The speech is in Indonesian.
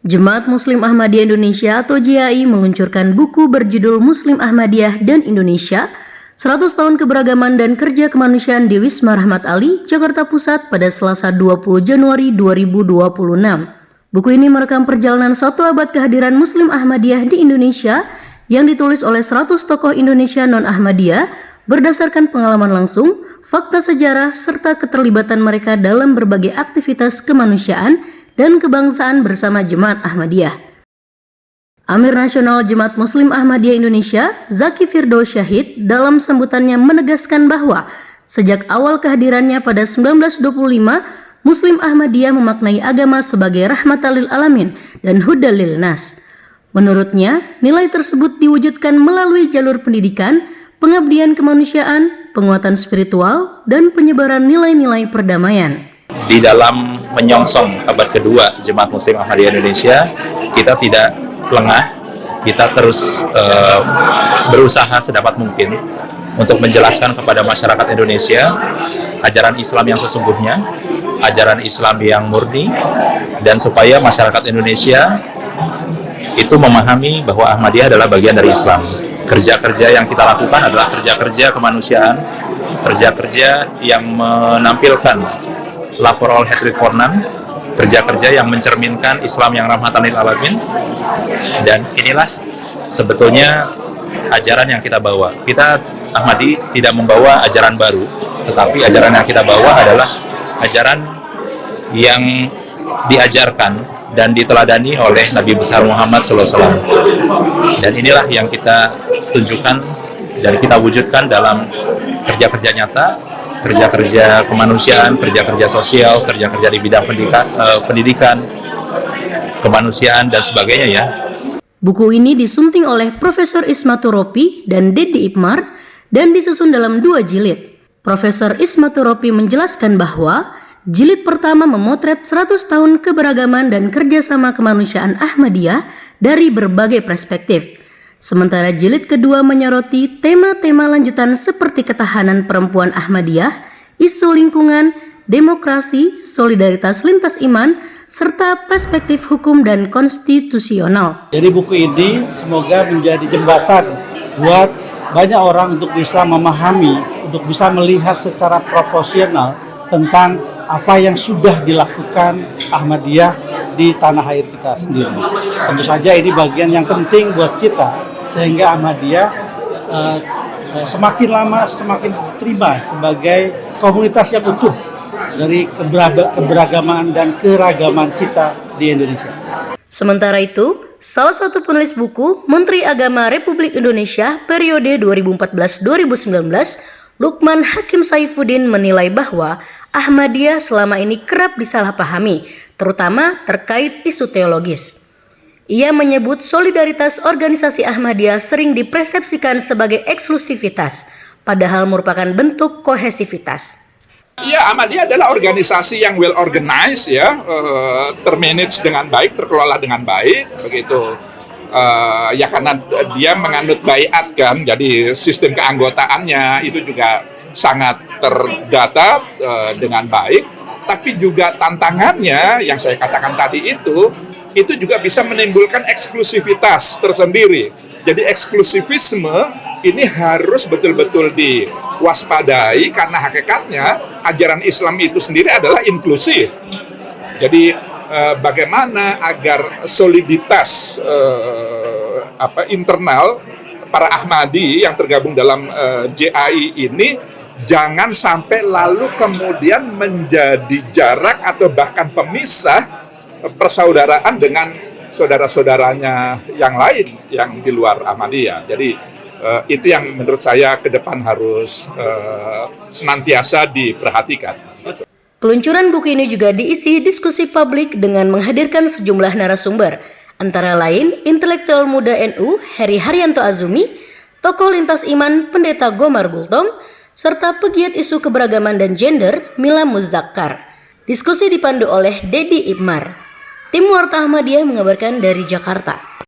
Jemaat Muslim Ahmadiyah Indonesia atau JAI meluncurkan buku berjudul Muslim Ahmadiyah dan Indonesia, 100 tahun keberagaman dan kerja kemanusiaan di Wisma Rahmat Ali, Jakarta Pusat pada Selasa 20 Januari 2026. Buku ini merekam perjalanan 1 abad kehadiran Muslim Ahmadiyah di Indonesia yang ditulis oleh 100 tokoh Indonesia non-Ahmadiyah berdasarkan pengalaman langsung, fakta sejarah, serta keterlibatan mereka dalam berbagai aktivitas kemanusiaan dan kebangsaan bersama Jemaat Ahmadiyah. Amir Nasional Jemaat Muslim Ahmadiyah Indonesia, Zaki Firdaus Syahid, dalam sambutannya menegaskan bahwa sejak awal kehadirannya pada 1925, Muslim Ahmadiyah memaknai agama sebagai rahmatan lil alamin dan hudal lil nas. Menurutnya, nilai tersebut diwujudkan melalui jalur pendidikan, pengabdian kemanusiaan, penguatan spiritual, dan penyebaran nilai-nilai perdamaian. Di dalam menyongsong abad kedua Jemaat Muslim Ahmadiyah Indonesia, kita tidak lengah, kita terus berusaha sedapat mungkin untuk menjelaskan kepada masyarakat Indonesia ajaran Islam yang sesungguhnya, ajaran Islam yang murni, dan supaya masyarakat Indonesia itu memahami bahwa Ahmadiyah adalah bagian dari Islam. Kerja-kerja yang kita lakukan adalah kerja-kerja kemanusiaan, kerja-kerja yang menampilkan Laforol Hetrik Kornan, kerja-kerja yang mencerminkan Islam yang rahmatan lil alamin, dan inilah sebetulnya ajaran yang kita bawa. Kita Ahmadi tidak membawa ajaran baru, tetapi ajaran yang kita bawa adalah ajaran yang diajarkan dan diteladani oleh Nabi besar Muhammad SAW. Dan inilah yang kita tunjukkan dan kita wujudkan dalam kerja-kerja nyata, kerja-kerja kemanusiaan, kerja-kerja sosial, kerja-kerja di bidang pendidikan, kemanusiaan, dan sebagainya ya. Buku ini disunting oleh Profesor Ismatur Ropi dan Dedi Ipmar dan disusun dalam 2 jilid. Profesor Ismatur Ropi menjelaskan bahwa jilid pertama memotret 100 tahun keberagaman dan kerjasama kemanusiaan Ahmadiyah dari berbagai perspektif. Sementara jilid kedua menyoroti tema-tema lanjutan seperti ketahanan perempuan Ahmadiyah, isu lingkungan, demokrasi, solidaritas lintas iman, serta perspektif hukum dan konstitusional. Jadi buku ini semoga menjadi jembatan buat banyak orang untuk bisa memahami, untuk bisa melihat secara proporsional tentang apa yang sudah dilakukan Ahmadiyah di tanah air kita sendiri. Tentu saja ini bagian yang penting buat kita, sehingga Ahmadiyah semakin lama semakin diterima sebagai komunitas yang utuh dari keberagaman dan keragaman kita di Indonesia. Sementara itu, salah satu penulis buku, Menteri Agama Republik Indonesia periode 2014-2019, Lukman Hakim Saifuddin menilai bahwa Ahmadiyah selama ini kerap disalahpahami, terutama terkait isu teologis. Ia menyebut solidaritas organisasi Ahmadiyah sering dipersepsikan sebagai eksklusivitas, padahal merupakan bentuk kohesivitas. Ya, Ahmadiyah adalah organisasi yang well organized, ya, termanage dengan baik, terkelola dengan baik, begitu. Ya karena dia menganut baiat kan, jadi sistem keanggotaannya itu juga sangat terdata dengan baik, tapi juga tantangannya yang saya katakan tadi itu juga bisa menimbulkan eksklusivitas tersendiri. Jadi eksklusivisme ini harus betul-betul diwaspadai karena hakikatnya ajaran Islam itu sendiri adalah inklusif. Jadi bagaimana agar soliditas internal para Ahmadi yang tergabung dalam JAI ini jangan sampai lalu kemudian menjadi jarak atau bahkan pemisah persaudaraan dengan saudara-saudaranya yang lain yang di luar Ahmadiyah. Jadi itu yang menurut saya ke depan harus senantiasa diperhatikan. Peluncuran buku ini juga diisi diskusi publik dengan menghadirkan sejumlah narasumber, antara lain intelektual muda NU Heri Haryanto Azumi, tokoh lintas iman Pendeta Gomar Gultom, serta pegiat isu keberagaman dan gender Mila Muzakkar. Diskusi dipandu oleh Dedi Ipmar. Tim Warta Ahmadiyah mengabarkan dari Jakarta.